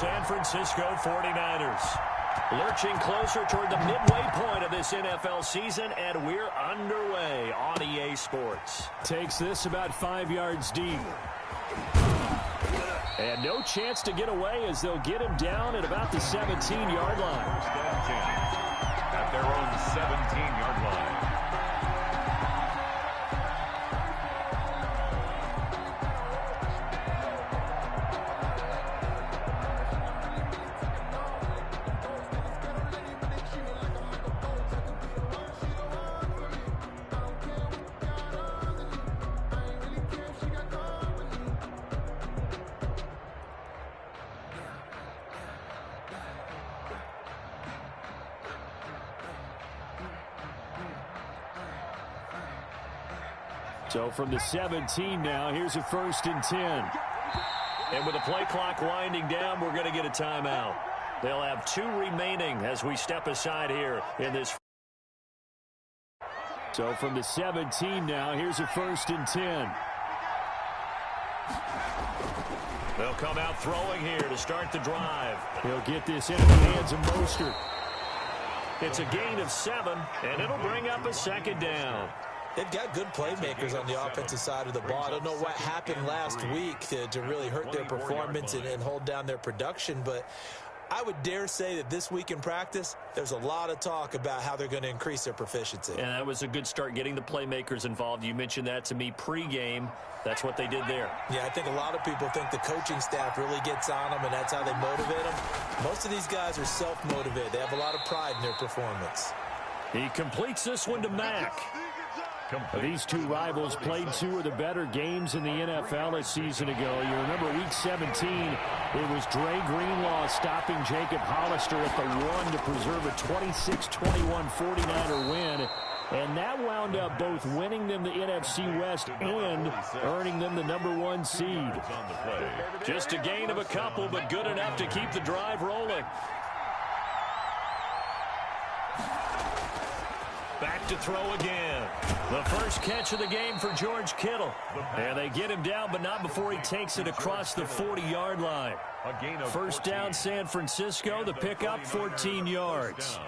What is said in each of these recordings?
San Francisco 49ers. Lurching closer toward the midway point of this NFL season, and we're underway on EA Sports. Takes this about 5 yards deep. And no chance to get away as they'll get him down at about the 17-yard line. At their own 17-yard line. So from the 17 now, here's a 1st and 10. And with the play clock winding down, we're going to get a timeout. They'll have 2 remaining as we step aside here in this. So from the 17 now, here's a 1st and 10. They'll come out throwing here to start the drive. He'll get this into the hands of Mostert. It's a gain of 7, and it'll bring up a 2nd down. They've got good playmakers on the offensive side of the ball. I don't know what happened last week to really hurt their performance and hold down their production, but I would dare say that this week in practice, there's a lot of talk about how they're going to increase their proficiency. And that was a good start, getting the playmakers involved. You mentioned that to me pregame. That's what they did there. Yeah, I think a lot of people think the coaching staff really gets on them, and that's how they motivate them. Most of these guys are self-motivated. They have a lot of pride in their performance. He completes this one to Mack. These 2 rivals played 2 of the better games in the NFL a season ago. You remember week 17, it was Dre Greenlaw stopping Jacob Hollister at the 1 to preserve a 26-21 49er win. And that wound up both winning them the NFC West and earning them the #1 seed. Just a gain of a couple, but good enough to keep the drive rolling. Back to throw again. The first catch of the game for George Kittle. And they get him down, but not before he takes it across the 40-yard line. First down, San Francisco. The pickup, 14 yards.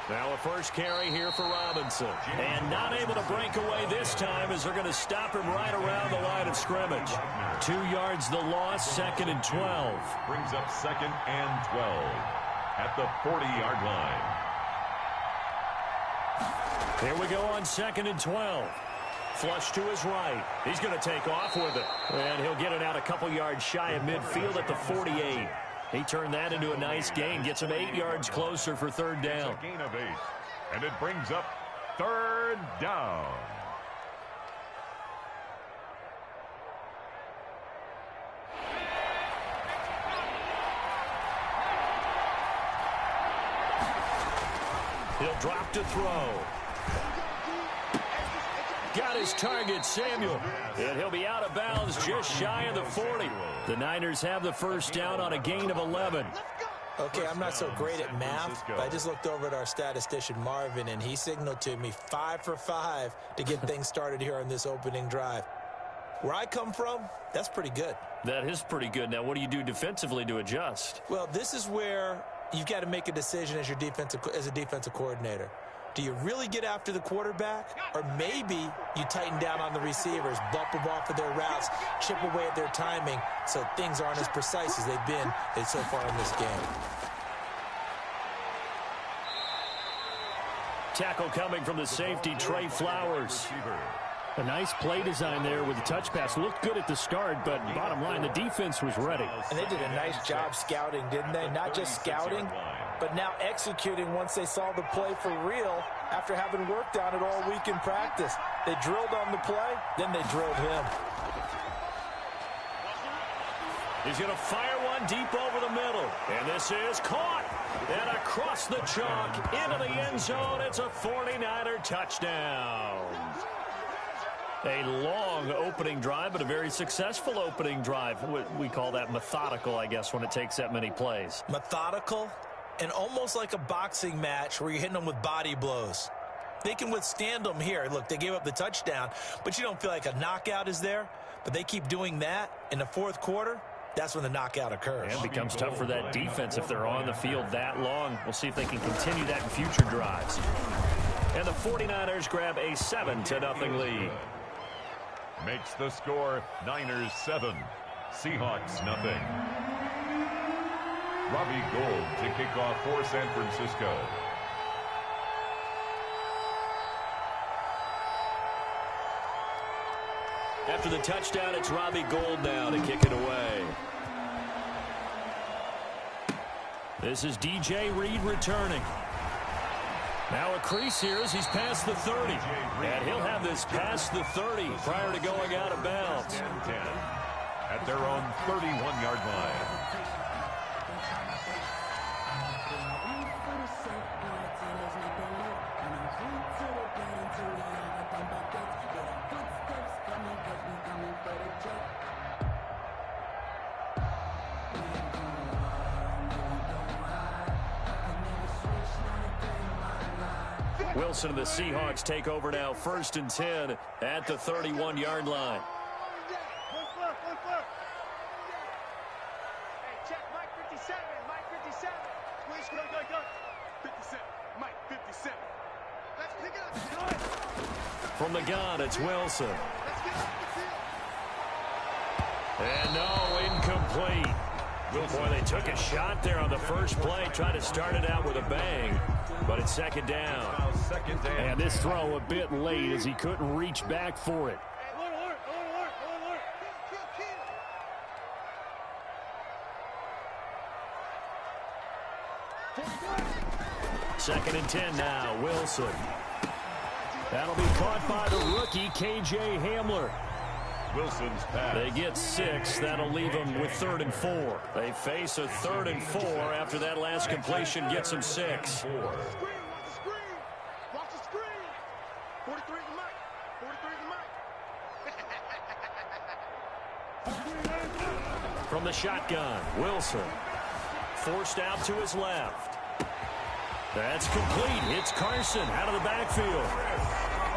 Now a first carry here for Robinson. And not able to break away this time as they're going to stop him right around the line of scrimmage. 2 yards the loss, 2nd and 12. Brings up 2nd and 12 at the 40-yard line. Here we go on 2nd and 12. Flush to his right. He's going to take off with it. And he'll get it out a couple yards shy of midfield at the 48. He turned that into a nice gain. Gets him 8 yards closer for 3rd down. It's a gain of 8. And it brings up 3rd down. He'll drop to throw. Got his target, Samuel. And he'll be out of bounds just shy of the 40. The Niners have the first down on a gain of 11. Okay, I'm not so great at math, but I just looked over at our statistician, Marvin, and he signaled to me 5 for 5 to get things started here on this opening drive. Where I come from, that's pretty good. That is pretty good. Now, what do you do defensively to adjust? Well, this is where you've got to make a decision as a defensive coordinator. Do you really get after the quarterback? Or maybe you tighten down on the receivers, bump them off of their routes, chip away at their timing so things aren't as precise as they've been so far in this game. Tackle coming from the safety, Trey Flowers. A nice play design there with the touch pass. Looked good at the start, but bottom line, the defense was ready. And they did a nice job scouting, didn't they? Not just scouting, but now executing once they saw the play for real after having worked on it all week in practice. They drilled on the play, then they drilled him. He's going to fire one deep over the middle. And this is caught. And across the chalk into the end zone. It's a 49er touchdown. A long opening drive, but a very successful opening drive. We call that methodical, I guess, when it takes that many plays. Methodical and almost like a boxing match where you're hitting them with body blows. They can withstand them here. Look, they gave up the touchdown, but you don't feel like a knockout is there. But they keep doing that in the fourth quarter. That's when the knockout occurs. And it becomes tough for that defense if they're on the field that long. We'll see if they can continue that in future drives. And the 49ers grab a 7-0 lead. Makes the score Niners 7, Seahawks 0. Robbie Gould to kick off for San Francisco. After the touchdown, it's Robbie Gould now to kick it away. This is DJ Reed returning. Now a Crease here as he's past the 30. And he'll have this past the 30 prior to going out of bounds. 10 at their own 31-yard line. Wilson and the Seahawks take over now, 1st and 10 at the 31-yard line. Hey, check Mike 57, Mike 57. Go. 57, Mike 57. Let's pick it up. From the gun, it's Wilson. Let's get up the field. And no, incomplete. Boy, they took a shot there on the first play, trying to start it out with a bang, but it's second down. And this throw a bit late as he couldn't reach back for it. Second and 10 now, Wilson. That'll be caught by the rookie, K.J. Hamler. Wilson's pass. They get 6. That'll leave them with 3rd and 4. They face a 3rd and 4 after that last completion gets them 6. Watch the screen. 43 is the mic. 43 is the mic. From the shotgun, Wilson. Forced out to his left. That's complete. It's Carson out of the backfield.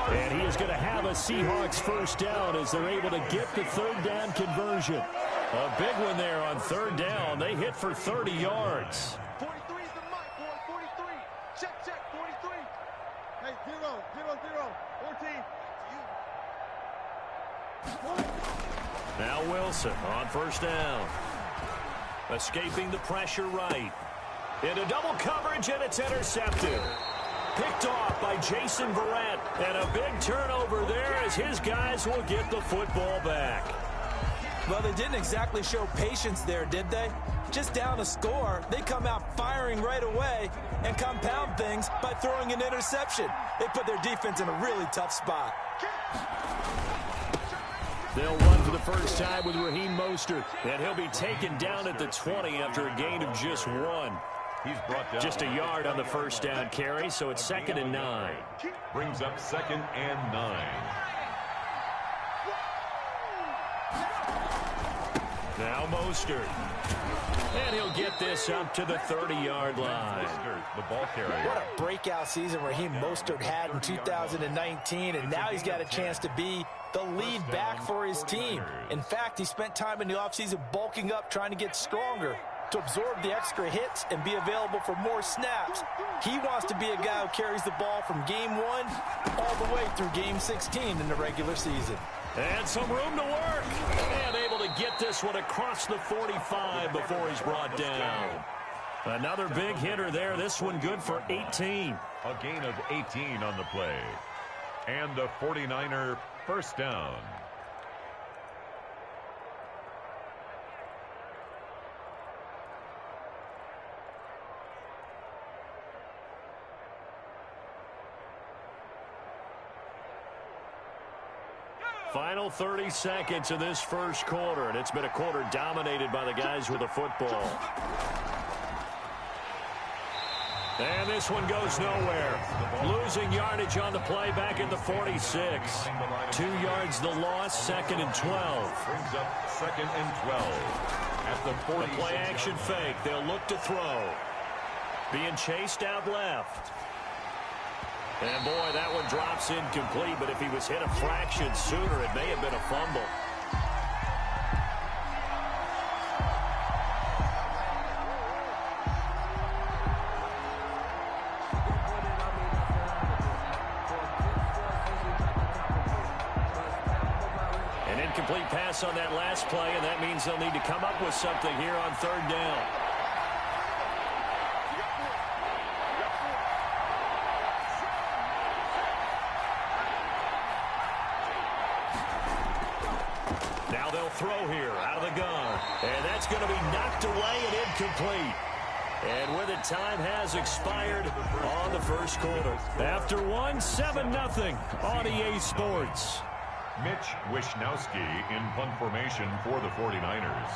And he is going to have a Seahawks first down as they're able to get the 3rd down conversion. A big one there on 3rd down. They hit for 30 yards. 43 is the mic, boy. 43. Check, 43. Hey, 0, 14. Now Wilson on 1st down. Escaping the pressure right. Into double coverage, and it's intercepted. Picked off by Jason Verrett. And a big turnover there as his guys will get the football back. Well, they didn't exactly show patience there, did they? Just down a score, they come out firing right away and compound things by throwing an interception. They put their defense in a really tough spot. They'll run for the first time with Raheem Mostert. And he'll be taken down at the 20 after a gain of just 1. He's brought down Just a yard on the first down carry, so it's 2nd and 9. Brings up 2nd and 9. Now Mostert. And he'll get this up to the 30-yard line. The ball carrier. What a breakout season Raheem Mostert had in 2019, and now he's got a chance to be the lead back for his team. In fact, he spent time in the offseason bulking up, trying to get stronger to absorb the extra hits and be available for more snaps. He wants to be a guy who carries the ball from game 1 all the way through game 16 in the regular season. And some room to work. And able to get this one across the 45 before he's brought down. Another big hitter there. This one good for 18. A gain of 18 on the play. And a 49er first down. Final 30 seconds of this first quarter, and it's been a quarter dominated by the guys with the football. And this one goes nowhere. Losing yardage on the play back at the 46. 2 yards the loss, 2nd and 12. Brings up 2nd and 12. At the 40. The play action fake. They'll look to throw. Being chased out left. And boy, that one drops incomplete, but if he was hit a fraction sooner, it may have been a fumble. An incomplete pass on that last play, and that means they'll need to come up with something here on 3rd down. Now they'll throw here out of the gun. And that's going to be knocked away and incomplete. And with it, time has expired on the 1st quarter. After one, 7-0 on EA Sports. Mitch Wishnowski in punt formation for the 49ers.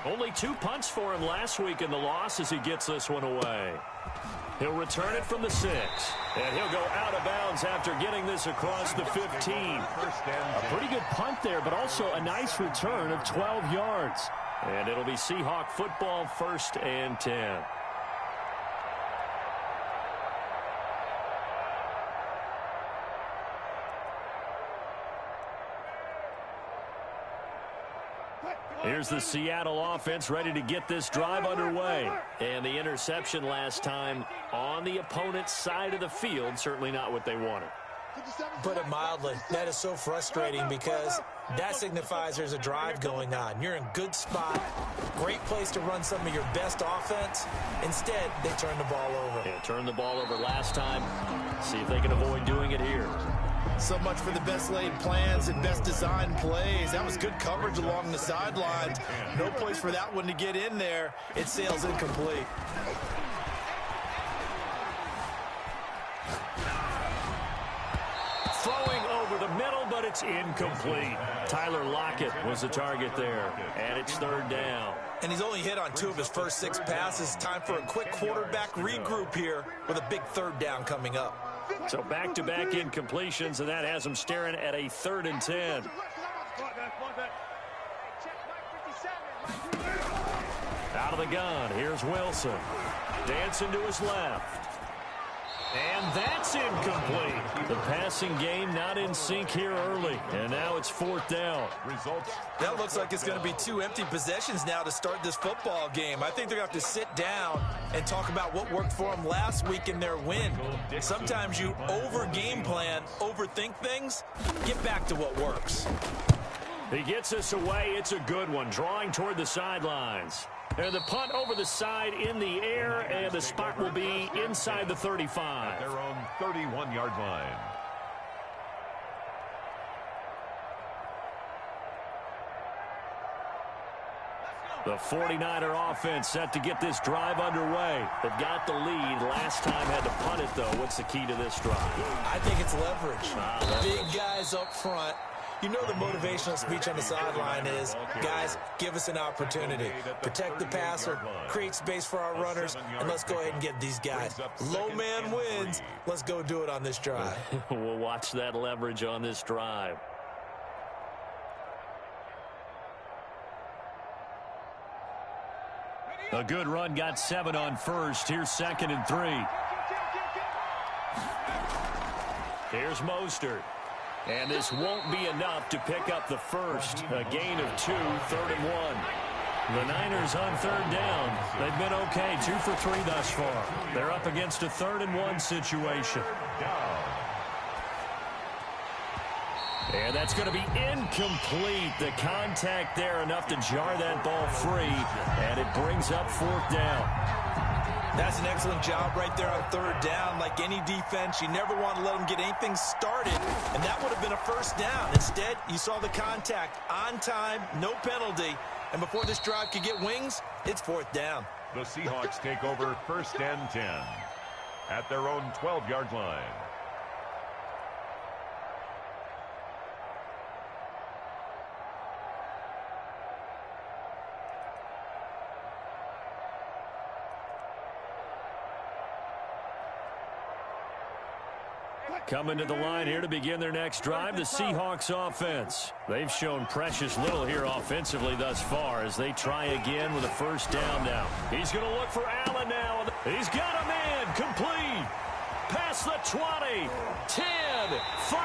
Only 2 punts for him last week in the loss as he gets this one away. He'll return it from the 6. And he'll go out of bounds after getting this across the 15. A pretty good punt there, but also a nice return of 12 yards. And it'll be Seahawk football, 1st and 10. Here's the Seattle offense ready to get this drive underway. And the interception last time on the opponent's side of the field, certainly not what they wanted. Put it mildly, that is so frustrating because that signifies there's a drive going on. You're in good spot, great place to run some of your best offense. Instead, they turn the ball over. Yeah, turned the ball over last time. See if they can avoid doing it here. So much for the best laid plans and best designed plays. That was good coverage along the sidelines. No place for that one to get in there. It sails incomplete. Throwing over the middle, but it's incomplete. Tyler Lockett was the target there, and it's 3rd down. And he's only hit on 2 of his first 6 passes. Time for a quick quarterback regroup here with a big 3rd down coming up. So back-to-back incompletions, and that has him staring at a 3rd and 10. Out of the gun, here's Wilson. Dancing to his left. And that's incomplete. The passing game not in sync here early. And now it's 4th down. Results. That looks like it's going to be 2 empty possessions now to start this football game. I think they're going to have to sit down and talk about what worked for them last week in their win. Sometimes you over-game plan, overthink things. Get back to what works. He gets us away. It's a good one. Drawing toward the sidelines. And the punt over the side in the air, and the spot will be inside the 35. Their own 31-yard line. The 49er offense set to get this drive underway. They've got the lead. Last time had to punt it, though. What's the key to this drive? I think it's leverage. Big guys up front. You know the motivational speech on the sideline is, guys, give us an opportunity. Protect the passer, create space for our runners, and let's go ahead and get these guys. Low man wins. Let's go do it on this drive. We'll watch that leverage on this drive. A good run, got 7 on 1st. Here's 2nd and 3. Here's Mostert. And this won't be enough to pick up the first. A gain of 2, 3rd and 1. The Niners on 3rd down. They've been okay, 2 for 3 thus far. They're up against a 3rd and 1 situation. And that's going to be incomplete. The contact there enough to jar that ball free. And it brings up 4th down. That's an excellent job right there on 3rd down. Like any defense, you never want to let them get anything started, and that would have been a 1st down. Instead, you saw the contact on time, no penalty, and before this drive could get wings, it's 4th down. The Seahawks take over 1st and 10 at their own 12-yard line. Coming to the line here to begin their next drive, the Seahawks offense. They've shown precious little here offensively thus far as they try again with a first down now. He's going to look for Allen now. He's got him in. Complete. Past the 20, 10, 5,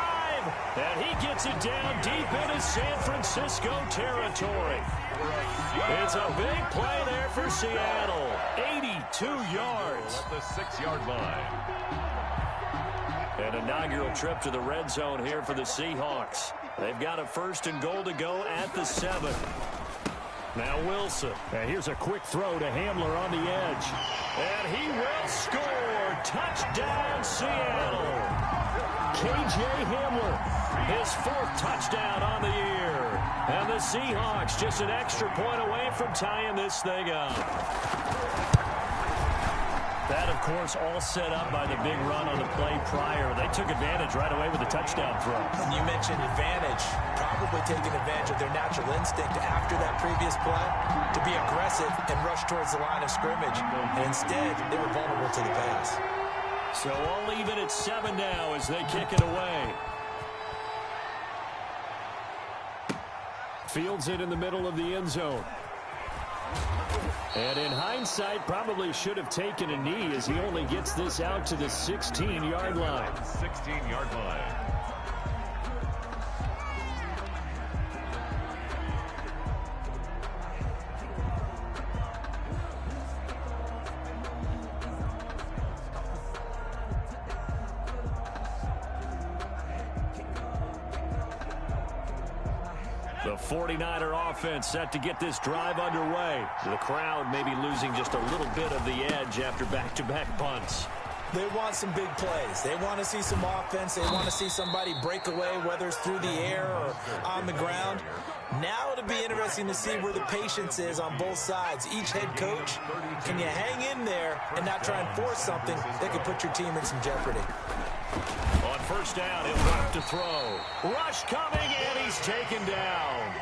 and he gets it down deep into San Francisco territory. It's a big play there for Seattle. 82 yards. At the 6-yard line. An inaugural trip to the red zone here for the Seahawks. They've got a 1st and goal to go at the 7. Now Wilson. And here's a quick throw to Hamler on the edge. And he will score. Touchdown, Seattle. K.J. Hamler, his 4th touchdown on the year. And the Seahawks just an extra point away from tying this thing up. That, of course, all set up by the big run on the play prior. They took advantage right away with the touchdown throw. And you mentioned advantage, probably taking advantage of their natural instinct after that previous play to be aggressive and rush towards the line of scrimmage. And instead, they were vulnerable to the pass. So all even at 7 now as they kick it away. Fields it in the middle of the end zone. And in hindsight, probably should have taken a knee as he only gets this out to the 16-yard line. 16-yard line. The 49er offense set to get this drive underway. The crowd maybe losing just a little bit of the edge after back-to-back punts. They want some big plays. They want to see some offense. They want to see somebody break away, whether it's through the air or on the ground. Now it'll be interesting to see where the patience is on both sides. Each head coach, can you hang in there and not try and force something that could put your team in some jeopardy? On first down, he'll have to throw. Rush coming, and he's taken down.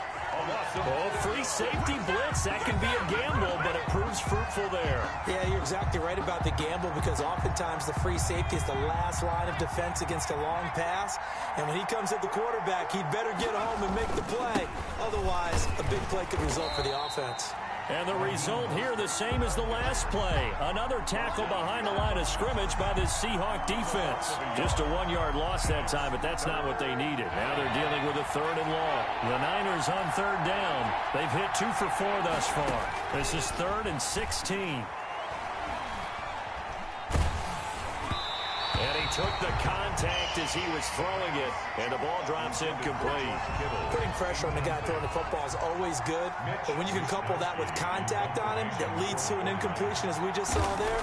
Oh, free safety blitz. That can be a gamble, but it proves fruitful there. Yeah, you're exactly right about the gamble because oftentimes the free safety is the last line of defense against a long pass. And when he comes at the quarterback, he'd better get home and make the play. Otherwise, a big play could result for the offense. And the result here the same as the last play. Another tackle behind the line of scrimmage by the Seahawk defense. Just a 1-yard loss that time, but that's not what they needed. Now they're dealing with a 3rd and long. The Niners on 3rd down. They've hit 2 for 4 thus far. This is 3rd and 16. And he took the contact as he was throwing it, and the ball drops incomplete. Putting pressure on the guy throwing the football is always good, but when you can couple that with contact on him that leads to an incompletion, as we just saw there,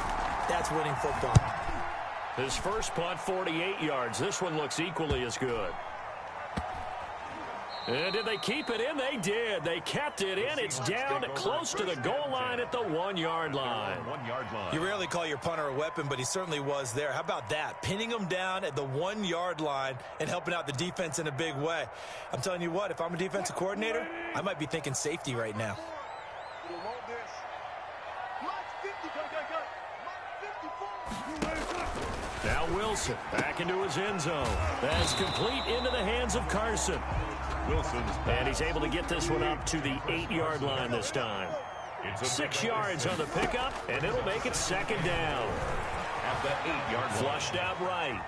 that's winning football. His first punt, 48 yards. This one looks equally as good. And did they keep it in? They did. They kept it in. It's down close to the goal line at the 1-yard line. 1-yard line. You rarely call your punter a weapon, but he certainly was there. How about that? Pinning him down at the 1-yard line and helping out the defense in a big way. I'm telling you what, if I'm a defensive coordinator, I might be thinking safety right now. Now Wilson back into his end zone. That's complete into the hands of Carson. And he's able to get this one up to the 8-yard line this time. 6 yards on the pickup, and it'll make it 2nd down. At the 8-yard line. Flushed out right.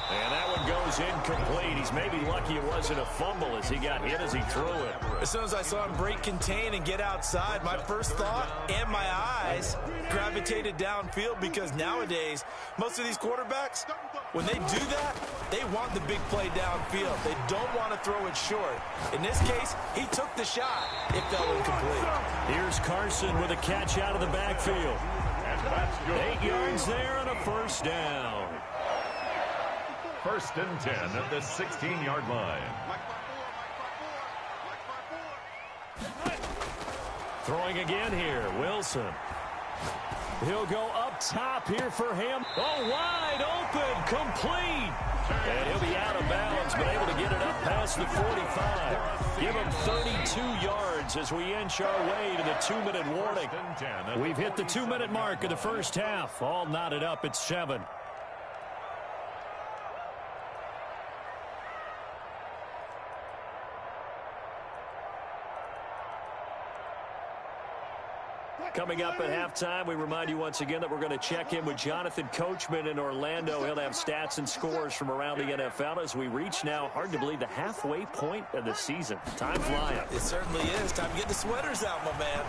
And that one goes incomplete. He's maybe lucky it wasn't a fumble as he got hit as he threw it. As soon as I saw him break contain and get outside, my first thought and my eyes gravitated downfield because nowadays, most of these quarterbacks, when they do that, they want the big play downfield. They don't want to throw it short. In this case, he took the shot. It fell incomplete. Here's Carson with a catch out of the backfield. 8 yards there and a first down. 1st and 10 at the 16-yard line. Throwing again here, Wilson. He'll go up top here for him. Oh, wide open, complete. And he'll be out of bounds, but able to get it up past the 45. Give him 32 yards as we inch our way to the 2-minute warning. We've hit the 2-minute mark of the first half. All knotted up at 7. Coming up at halftime, we remind you once again that we're going to check in with Jonathan Coachman in Orlando. He'll have stats and scores from around the NFL as we reach now, hard to believe, the halfway point of the season. Time flying. It certainly is. Time to get the sweaters out, my man.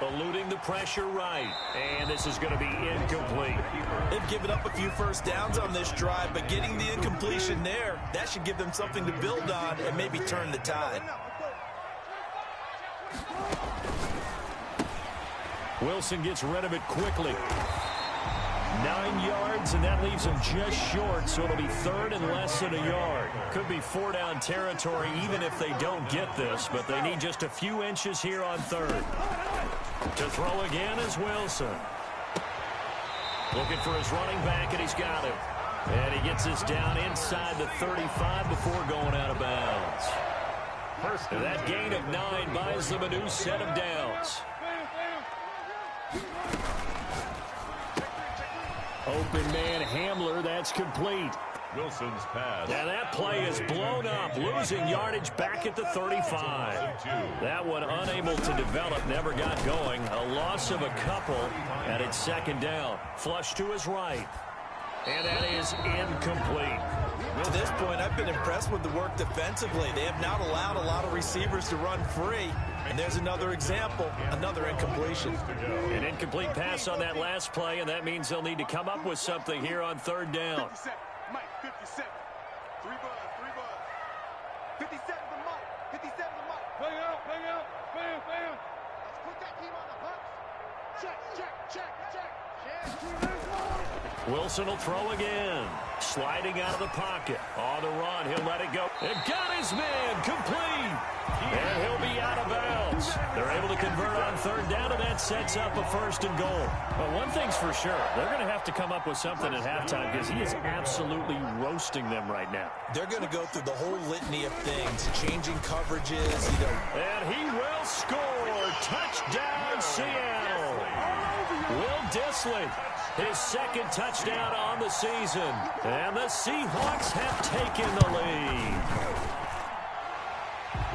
Eluding the pressure right. And this is going to be incomplete. They've given up a few first downs on this drive, but getting the incompletion there, that should give them something to build on and maybe turn the tide. Wilson gets rid of it quickly. 9 yards, and that leaves him just short, so it'll be third and less than a yard. Could be 4-down territory even if they don't get this, but they need just a few inches here on third. To throw again is Wilson. Looking for his running back, and he's got him. And he gets this down inside the 35 before going out of bounds. And that gain of 9 buys them a new set of downs. Open man Hamler, that's complete. Wilson's pass. And that play is blown up, losing yardage back at the 35. That one unable to develop, never got going. A loss of a couple, and it's second down. Flush to his right. And that is incomplete. To this point, I've been impressed with the work defensively. They have not allowed a lot of receivers to run free. And there's another example, another incompletion. An incomplete pass on that last play, and that means they'll need to come up with something here on third down. 57, Mike, 57. 3 buzz, 3 buzz. 57 to Mike, 57 to Mike. Bang out, bam, bam. Let's put that team on the hooks. Check. Wilson will throw again. Sliding out of the pocket. On the run, he'll let it go. And got his man, complete. And he'll be out of bounds. They're able to convert on third down, and that sets up a first and goal. But one thing's for sure, they're going to have to come up with something at halftime because he is absolutely roasting them right now. They're going to go through the whole litany of things, changing coverages, And he will score. Touchdown, Seattle. Will Dissly, his second touchdown on the season. And the Seahawks have taken the lead.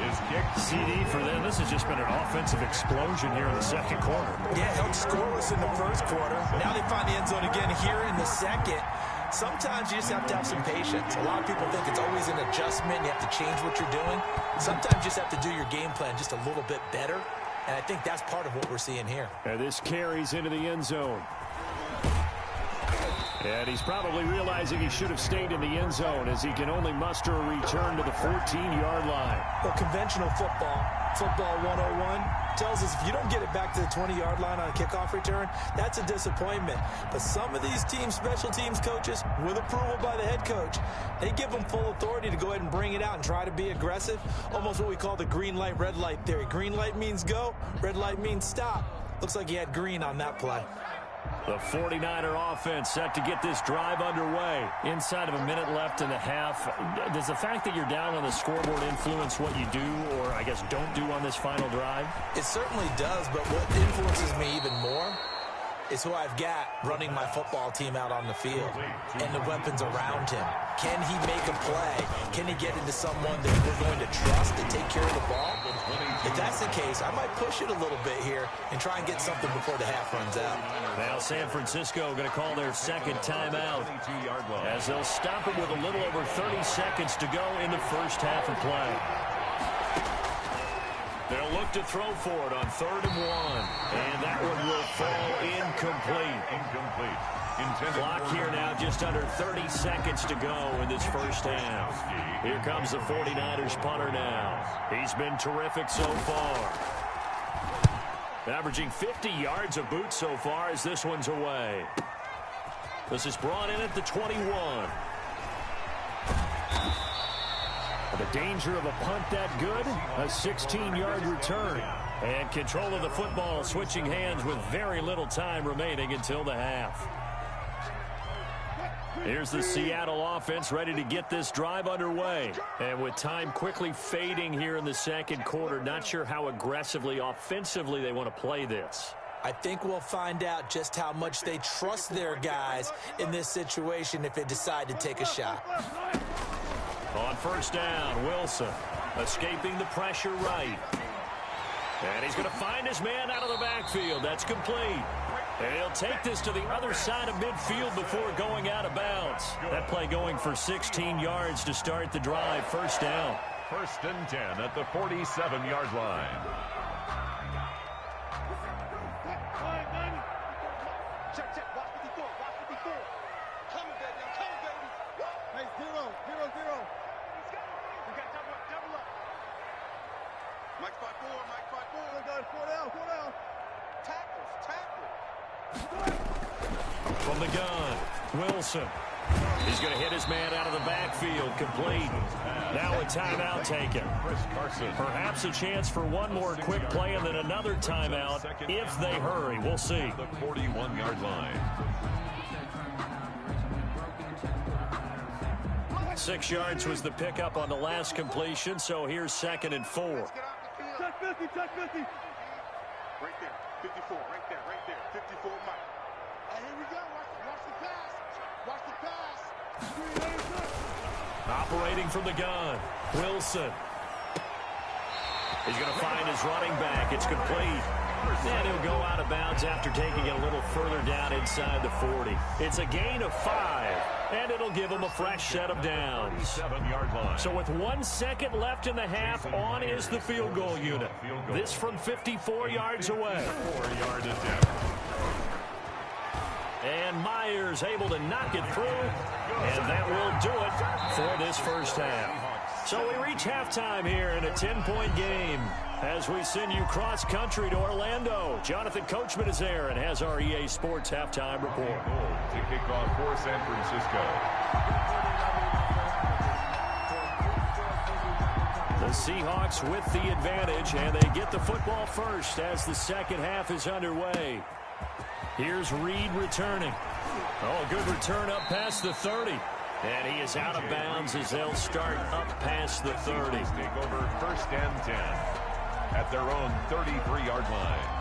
His kick. CD for them. This has just been an offensive explosion here in the second quarter. Yeah, held scoreless in the first quarter. Now they find the end zone again here in the second. Sometimes you just have to have some patience. A lot of people think it's always an adjustment. You have to change what you're doing. Sometimes you just have to do your game plan just a little bit better. And I think that's part of what we're seeing here. And this carries into the end zone. And he's probably realizing he should have stayed in the end zone as he can only muster a return to the 14-yard line. Well, conventional football 101, tells us if you don't get it back to the 20-yard line on a kickoff return, that's a disappointment. But some of these special teams coaches, with approval by the head coach, they give them full authority to go ahead and bring it out and try to be aggressive. Almost what we call the green light, red light theory. Green light means go, red light means stop. Looks like he had green on that play. The 49er offense set to get this drive underway. Inside of a minute left in the half, does the fact that you're down on the scoreboard influence what you do or, I guess, don't do on this final drive? It certainly does, but what influences me even more is who I've got running my football team out on the field and the weapons around him. Can he make a play? Can he get into someone that we're going to trust to take care of the ball? If that's the case, I might push it a little bit here and try and get something before the half runs out. Now San Francisco going to call their second timeout as they'll stop it with a little over 30 seconds to go in the first half of play. They'll look to throw for it on 3rd and 1. And that one will fall incomplete. Clock here now just under 30 seconds to go in this first half. Here comes the 49ers punter now. He's been terrific so far. Averaging 50 yards a boot so far as this one's away. This is brought in at the 21. The danger of a punt that good, a 16-yard return. And control of the football switching hands with very little time remaining until the half. Here's the Seattle offense ready to get this drive underway. And with time quickly fading here in the second quarter, not sure how aggressively, offensively they want to play this. I think we'll find out just how much they trust their guys in this situation if they decide to take a shot. On first down, Wilson escaping the pressure right. And he's going to find his man out of the backfield. That's complete. And he'll take this to the other side of midfield before going out of bounds. That play going for 16 yards to start the drive. First down. 1st and 10 at the 47-yard line. Check, check. Watch 54. Watch 54. Coming, baby. I'm coming, baby. Hey, 0, 0, 0. We got double up. Mike 5-4. Mike 5-4. Go down. Tackle. From the gun, Wilson. He's going to hit his man out of the backfield. Complete. Now a timeout taken. Perhaps a chance for one more quick play and then another timeout if they hurry. We'll see. The 41-yard line. 6 yards was the pickup on the last completion, so here's 2nd and 4. Check 50. Right there. 54. Right there. 54 Mike. And here we go. Watch the pass. Operating from the gun, Wilson. He's going to find his running back. It's complete. And he'll go out of bounds after taking it a little further down inside the 40. It's a gain of 5, and it'll give him a fresh set of downs. 7-yard line. So with 1 second left in the half, on is the field goal unit. This from 54 yards away. 4-yard attempt. And Myers able to knock it through, and that will do it for this first half. So we reach halftime here in a 10-point game as we send you cross-country to Orlando. Jonathan Coachman is there and has our EA Sports halftime report. To kick off for San Francisco. The Seahawks with the advantage, and they get the football first as the second half is underway. Here's Reed returning. Oh, good return up past the 30. And he is out of bounds as they'll start up past the 30. Take over 1st and 10 at their own 33-yard line.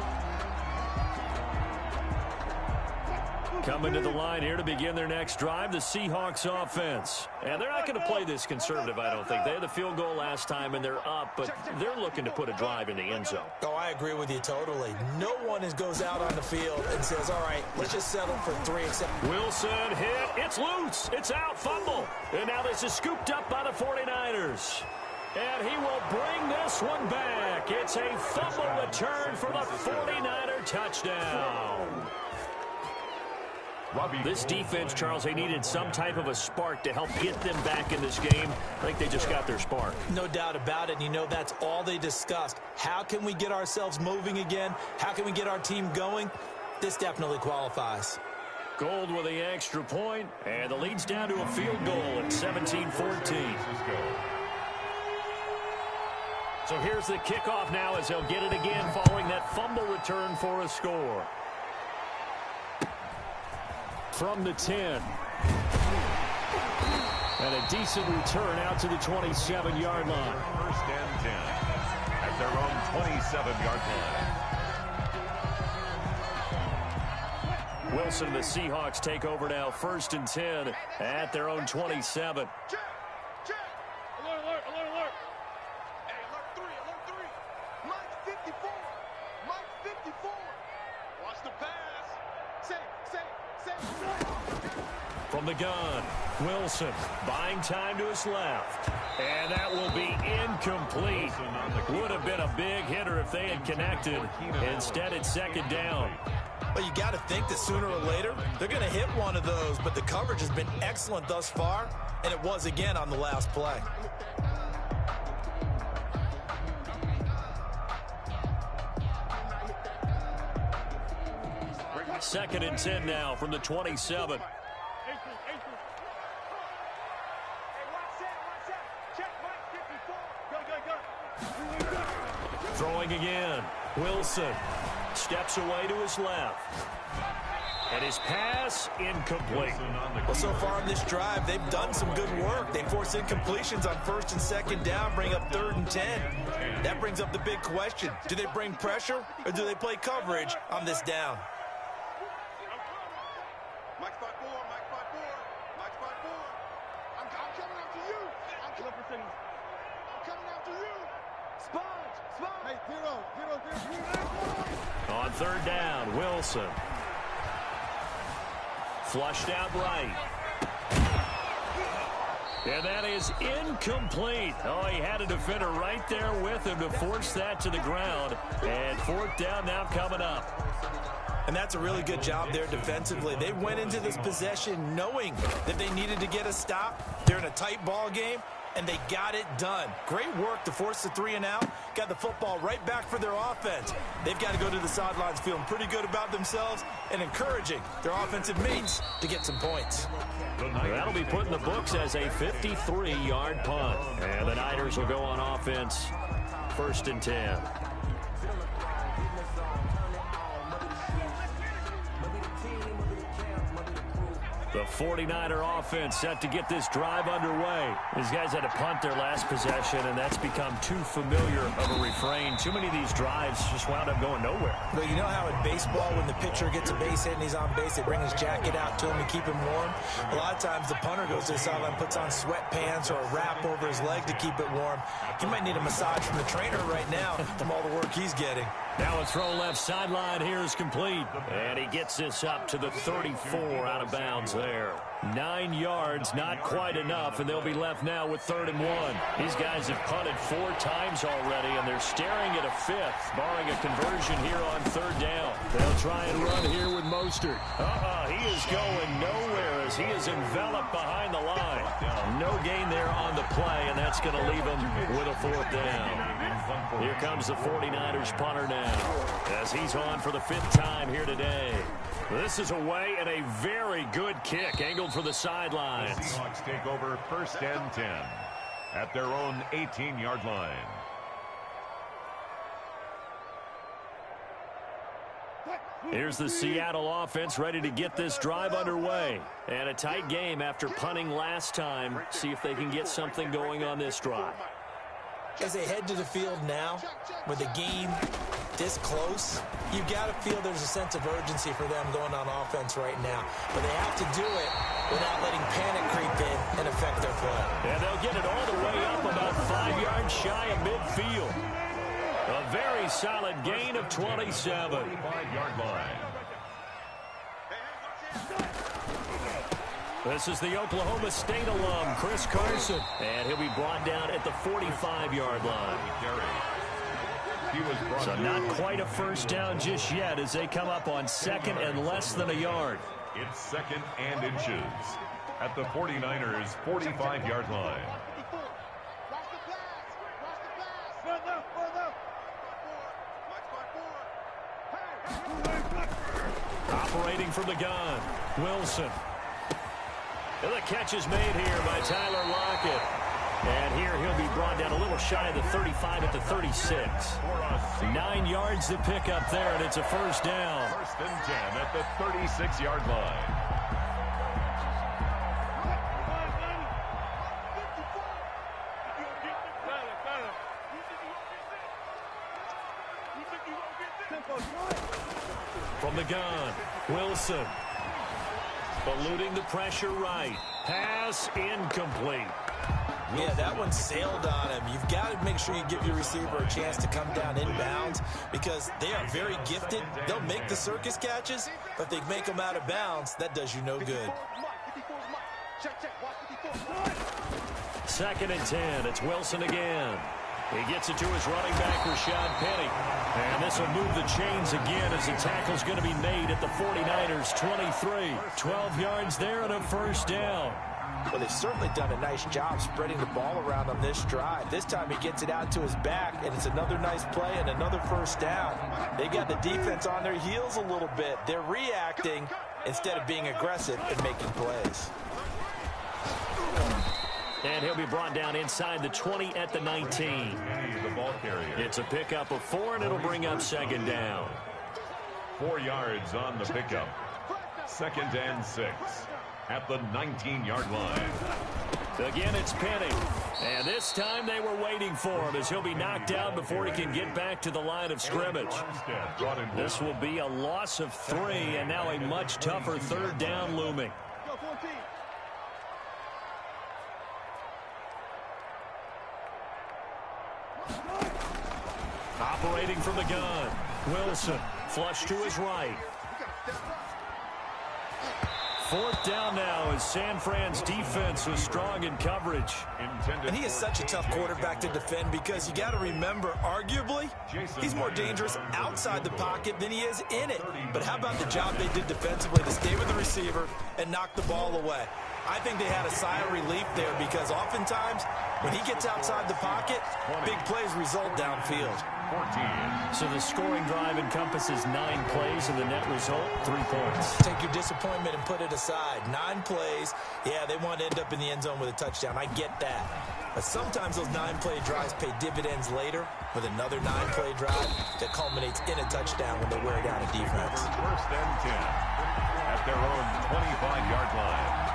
Coming to the line here to begin their next drive, the Seahawks offense. And they're not going to play this conservative, I don't think. They had the field goal last time, and they're up, but they're looking to put a drive in the end zone. Oh, I agree with you totally. No one goes out on the field and says, all right, let's just settle for 3 except Wilson hit. It's loose. It's out. Fumble. And now this is scooped up by the 49ers. And he will bring this one back. It's a fumble return for the 49er touchdown. This defense, Charles, they needed some type of a spark to help get them back in this game. I think they just got their spark. No doubt about it. And you know, that's all they discussed. How can we get ourselves moving again? How can we get our team going? This definitely qualifies. Gold with the extra point, and the lead's down to a field goal at 17-14. So here's the kickoff now as they'll get it again following that fumble return for a score. From the 10. And a decent return out to the 27-yard line. 1st and 10 at their own 27-yard line. Wilson and the Seahawks take over now. 1st and 10 at their own 27. Check. Alert. Hey, alert 3. Mike 54. Watch the pass. Safe. From the gun, Wilson buying time to his left. And that will be incomplete. Would have been a big hitter if they had connected. Instead, it's 2nd down. Well, you got to think that sooner or later, they're going to hit one of those. But the coverage has been excellent thus far, and it was again on the last play. 2nd and 10 now from the 27. Throwing again. Wilson steps away to his left. And his pass incomplete. Well, so far in this drive, they've done some good work. They force incompletions on 1st and 2nd down, bring up 3rd and 10. That brings up the big question. Do they bring pressure or do they play coverage on this down? Mike 5-4. I'm coming after you. I'm coming after you. Sponge. Hey, On third down, Wilson. Flushed out right. And that is incomplete. Oh, he had a defender right there with him to force that to the ground. And fourth down now coming up. And that's a really good job there defensively. They went into this possession knowing that they needed to get a stop. They're in a tight ball game, and they got it done. Great work to force the 3 and out. Got the football right back for their offense. They've got to go to the sidelines feeling pretty good about themselves and encouraging their offensive mates to get some points. That'll be put in the books as a 53-yard punt. And the Niners will go on offense, 1st and 10. The 49er offense set to get this drive underway. These guys had to punt their last possession, and that's become too familiar of a refrain. Too many of these drives just wound up going nowhere. But you know how in baseball, when the pitcher gets a base hit and he's on base, they bring his jacket out to him to keep him warm? A lot of times the punter goes to the sideline, puts on sweatpants or a wrap over his leg to keep it warm. He might need a massage from the trainer right now from all the work he's getting. Now a throw left sideline here is complete. And he gets this up to the 34 out of bounds there. 9 yards, not quite enough, and they'll be left now with 3rd and 1. These guys have punted 4 times already, and they're staring at a 5th, barring a conversion here on 3rd down. They'll try and run here with Mostert. He is going nowhere as he is enveloped behind the line. No gain there on the play, and that's going to leave him with a 4th down. Here comes the 49ers punter now, as he's on for the 5th time here today. This is away and a very good kick, angled for the sidelines. The Seahawks take over 1st and 10 at their own 18-yard line. Here's the Seattle offense ready to get this drive underway. And a tight game after punting last time. See if they can get something going on this drive. As they head to the field now, with the game this close, you've got to feel there's a sense of urgency for them going on offense right now. But they have to do it without letting panic creep in and affect their play. And they'll get it all the way up about 5 yards shy of midfield. A very solid gain of 27. 5-yard line. This is the Oklahoma State alum, Chris Carson. And he'll be brought down at the 45-yard line. So not quite a 1st down just yet as they come up on 2nd and less than a yard. It's 2nd and inches at the 49ers' 45-yard line. Operating from the gun, Wilson. And the catch is made here by Tyler Lockett. And here he'll be brought down a little shy of the 35 at the 36. 9 yards to pick up there, and it's a 1st down. 1st and 10 at the 36-yard line. From the gun, Wilson. Eluding the pressure right. Pass incomplete. Yeah, that one sailed on him. You've got to make sure you give your receiver a chance to come down inbounds because they are very gifted. They'll make the circus catches, but if they make them out of bounds, that does you no good. 2nd and 10. It's Wilson again. He gets it to his running back, Rashad Penny. And this will move the chains again as the tackle's going to be made at the 49ers' 23. 12 yards there and a 1st down. Well, they've certainly done a nice job spreading the ball around on this drive. This time he gets it out to his back, and it's another nice play and another 1st down. They got the defense on their heels a little bit. They're reacting instead of being aggressive and making plays. And he'll be brought down inside the 20 at the 19. The ball carrier. It's a pickup of 4, and it'll bring up 2nd down. 4 yards on the pickup. 2nd and 6 at the 19-yard line. Again, it's Penny. And this time they were waiting for him as he'll be knocked down before he can get back to the line of scrimmage. This will be a loss of 3, and now a much tougher 3rd down looming. waiting from the gun. Wilson, flush to his right. Fourth down now as San Fran's defense was strong in coverage. And he is such a tough quarterback to defend because you got to remember, arguably, he's more dangerous outside the pocket than he is in it. But how about the job they did defensively to stay with the receiver and knock the ball away? I think they had a sigh of relief there because oftentimes when he gets outside the pocket, big plays result downfield. 14. So the scoring drive encompasses 9 plays, and the net result, 3 points. Take your disappointment and put it aside. 9 plays. Yeah, they want to end up in the end zone with a touchdown. I get that. But sometimes those 9-play drives pay dividends later with another 9-play drive that culminates in a touchdown when they wear down a defense. First and 10 at their own 25-yard line.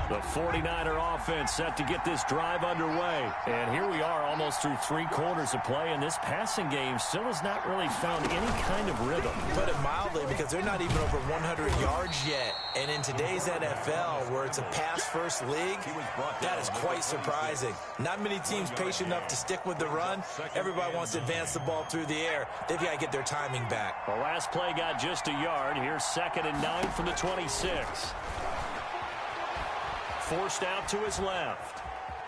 The 49er offense set to get this drive underway. And here we are almost through 3 quarters of play, and this passing game still has not really found any kind of rhythm. Put it mildly, because they're not even over 100 yards yet. And in today's NFL, where it's a pass-first league, that is quite surprising. Not many teams patient enough to stick with the run. Everybody wants to advance the ball through the air. They've got to get their timing back. The last play got just a yard. Here's 2nd and 9 from the 26. Forced out to his left.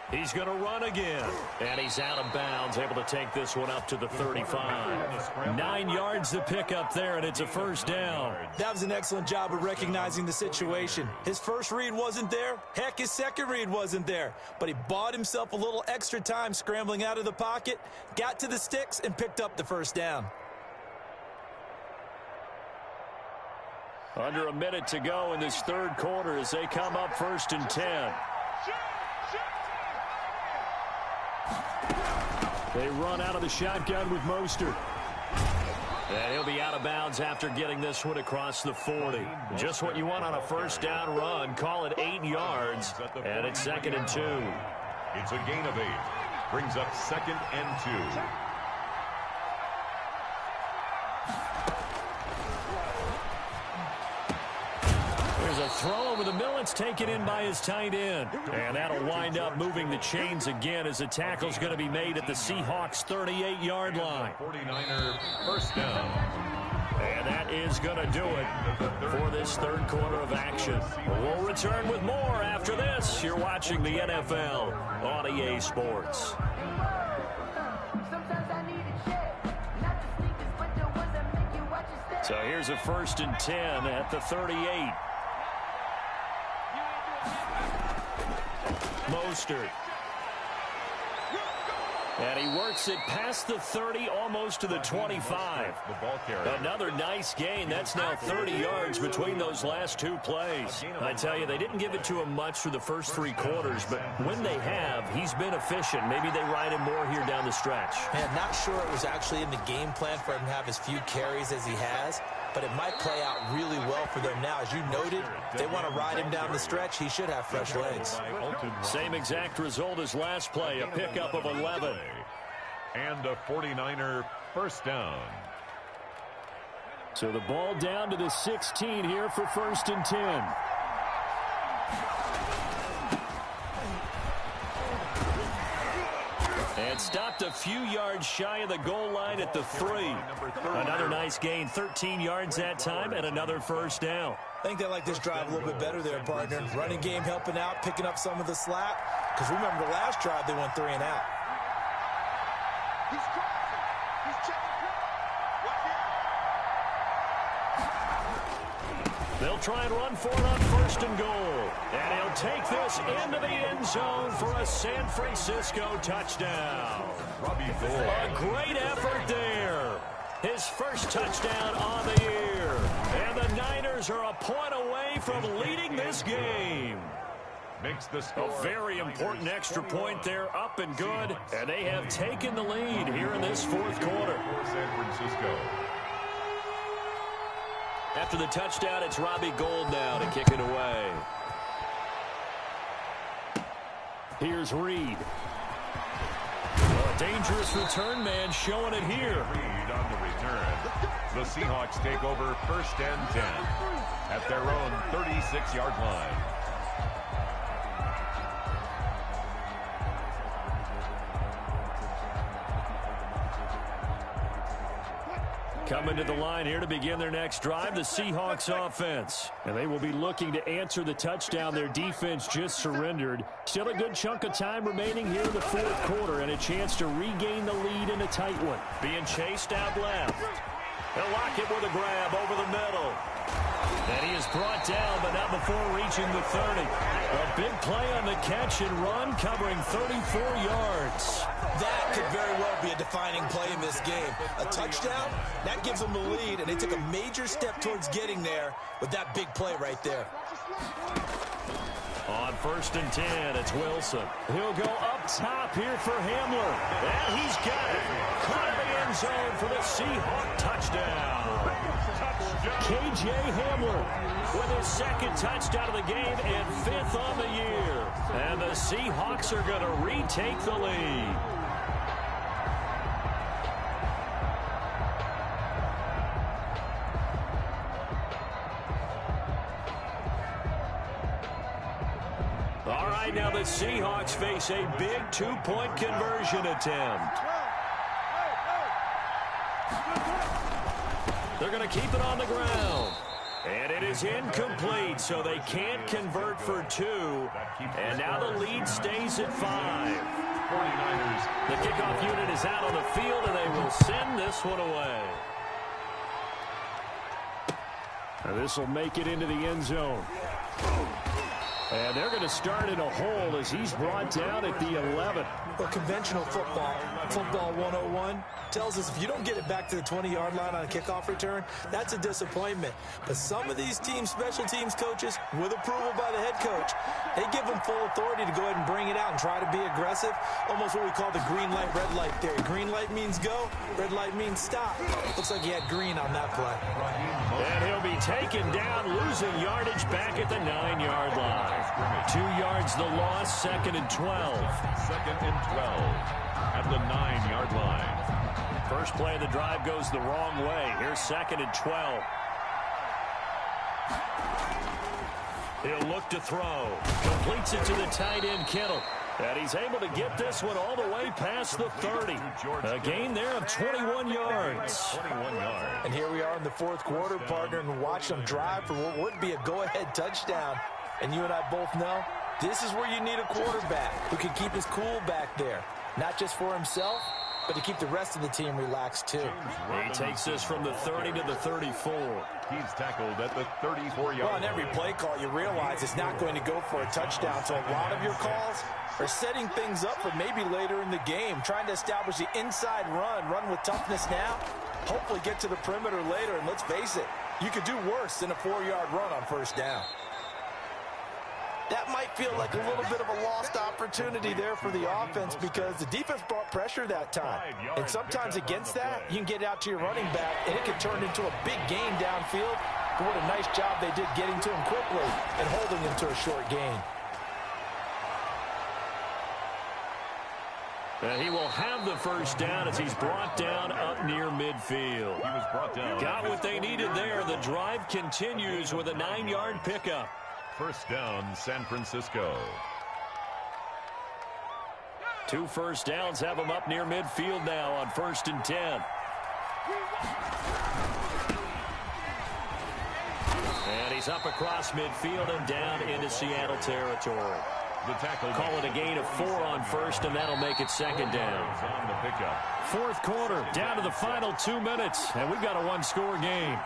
He's going to run again. And he's out of bounds, able to take this one up to the 35. 9 yards to pick up there, and it's a first down. That was an excellent job of recognizing the situation. His first read wasn't there. Heck, his second read wasn't there. But he bought himself a little extra time scrambling out of the pocket, got to the sticks, and picked up the first down. Under a minute to go in this third quarter as they come up 1st and 10. They run out of the shotgun with Mostert. And he'll be out of bounds after getting this one across the 40. Just what you want on a first down run. Call it 8 yards. And it's 2nd and 2. It's a gain of 8. Brings up 2nd and 2. There's a throw over the middle. It's taken in by his tight end. And that'll wind up moving the chains again as the tackle's going to be made at the Seahawks' 38-yard line. 49er first down. And that is going to do it for this third quarter of action. We'll return with more after this. You're watching the NFL on EA Sports. So here's a 1st and 10 at the 38. Mostert. And he works it past the 30, almost to the 25. Another nice gain. That's now 30 yards between those last 2 plays. I tell you, they didn't give it to him much for the first 3 quarters, but when they have, he's been efficient. Maybe they ride him more here down the stretch. Man, not sure it was actually in the game plan for him to have as few carries as he has, but it might play out really well for them now. As you noted, if they want to ride him down the stretch, he should have fresh legs. Same exact result as last play, a pickup of 11. And a 49er first down. So the ball down to the 16 here for 1st and 10. And stopped a few yards shy of the goal line at the 3. Another nice gain, 13 yards that time, and another first down. I think they like this drive a little bit better there, partner. Running game helping out, picking up some of the slack. Because remember, the last drive they went 3 and out. He's crossing. He's checking play. Watch it. They'll try and run for it on 1st and goal. And he'll take this into the end zone for a San Francisco touchdown. A great effort there. His first touchdown on the year. And the Niners are a point away from leading this game. Makes the score. A very important extra point there, up and good. And they have taken the lead here in this 4th quarter. For San Francisco. After the touchdown, it's Robbie Gould now to kick it away. Here's Reed. A dangerous return man showing it here. Reed on the return. The Seahawks take over 1st and 10 at their own 36-yard line. Coming to the line here to begin their next drive, the Seahawks offense. And they will be looking to answer the touchdown their defense just surrendered. Still a good chunk of time remaining here in the fourth quarter and a chance to regain the lead in a tight one. Being chased out left. He'll lock it with a grab over the middle. And he is brought down, but not before reaching the 30. A big play on the catch and run, covering 34 yards. That could very well be a defining play in this game. A touchdown, that gives them the lead, and they took a major step towards getting there with that big play right there. On 1st and 10, it's Wilson. He'll go up top here for Hamler. And he's got it. Caught in the end zone for the Seahawk touchdown. K.J. Hamler with his second touchdown of the game and 5th on the year. And the Seahawks are going to retake the lead. All right, now the Seahawks face a big 2-point conversion attempt. They're going to keep it on the ground. And it is incomplete, so they can't convert for 2. And now the lead stays at 5. 49ers. The kickoff unit is out on the field, and they will send this one away. This will make it into the end zone. And they're going to start in a hole as he's brought down at the 11. Well, conventional football 101, tells us if you don't get it back to the 20-yard line on a kickoff return, that's a disappointment. But some of these teams, special teams coaches, with approval by the head coach, they give them full authority to go ahead and bring it out and try to be aggressive. Almost what we call the green light, red light theory. Green light means go, red light means stop. Looks like he had green on that play. And he'll be taken down, losing yardage back at the 9-yard line. 2 yards the loss, 2nd and 12. 2nd and 12 at the 9-yard line. First play of the drive goes the wrong way. Here's 2nd and 12. He'll look to throw. Completes it to the tight end, Kittle. And he's able to get this one all the way past the 30. A gain there of 21 yards. 21 yards. And here we are in the fourth quarter, partner, and watch them drive for what would be a go-ahead touchdown. And you and I both know this is where you need a quarterback who can keep his cool back there. Not just for himself, but to keep the rest of the team relaxed, too. He takes this from the 30 to the 34. He's tackled at the 34-yard line. Well, on every play call, you realize it's not going to go for a touchdown. So a lot of your calls are setting things up for maybe later in the game, trying to establish the inside run with toughness now, hopefully get to the perimeter later. And let's face it, you could do worse than a 4-yard run on first down. That might feel like a little bit of a lost opportunity there for the offense because the defense brought pressure that time. And sometimes against that, you can get out to your running back, and it can turn into a big gain downfield. But what a nice job they did getting to him quickly and holding him to a short gain. And he will have the first down as he's brought down up near midfield. He was brought down. Got what they needed there. The drive continues with a 9-yard pickup. First down, San Francisco. 2 first downs have him up near midfield now on 1st and 10. And he's up across midfield and down into Seattle territory. The tackle. Call it a gain of 4 on first, and that'll make it 2nd down. On the pickup. Fourth quarter, down to the final 2 minutes, and we've got a 1-score game.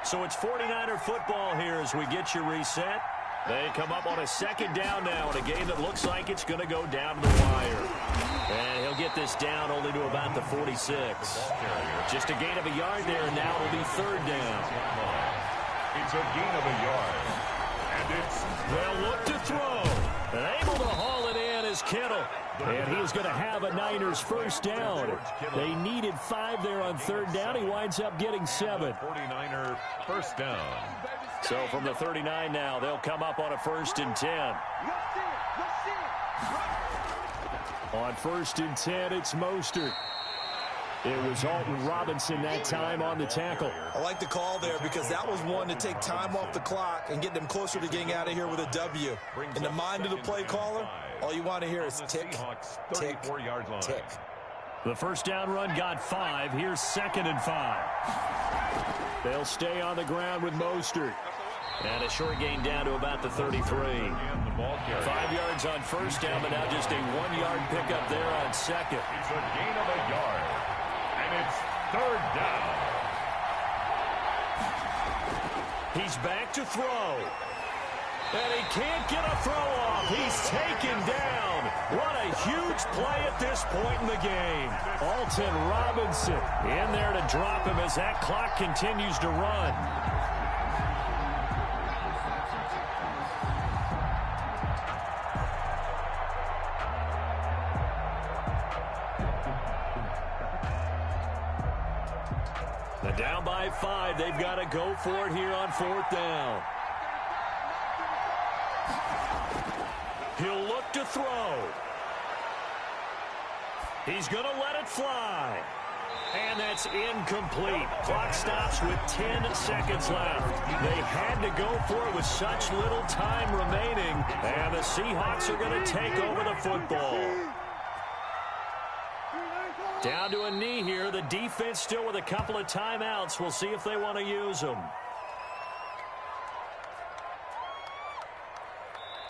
So it's 49er football here as we get you reset. They come up on a 2nd down now in a game that looks like it's going to go down to the wire. And he'll get this down only to about the 46. Just a gain of a yard there, and now it'll be 3rd down. It's a gain of a yard. And it's... They'll look to throw. And able to haul it in is Kittle. And he's going to have a Niners first down. They needed 5 there on 3rd down. He winds up getting 7. 49er first down. So from the 39 now, they'll come up on a 1st and 10. On 1st and 10, it's Mostert. It was Alton Robinson that time on the tackle. I like the call there because that was one to take time off the clock and get them closer to getting out of here with a W. In the mind of the play caller, all you want to hear is tick, tick, tick. The first down run got 5. Here's 2nd and 5. They'll stay on the ground with Mostert. And a short gain down to about the 33. 5 yards on first down, but now just a 1-yard pickup there on second. It's a gain of a yard. And it's 3rd down. He's back to throw. And he can't get a throw off. He's taken down. What a huge play at this point in the game. Alton Robinson in there to drop him as that clock continues to run. Now down by 5. They've got to go for it here on 4th down. He'll look to throw. He's going to let it fly. And that's incomplete. Clock stops with 10 seconds left. They had to go for it with such little time remaining. And the Seahawks are going to take over the football. Down to a knee here. The defense still with a couple of timeouts. We'll see if they want to use them.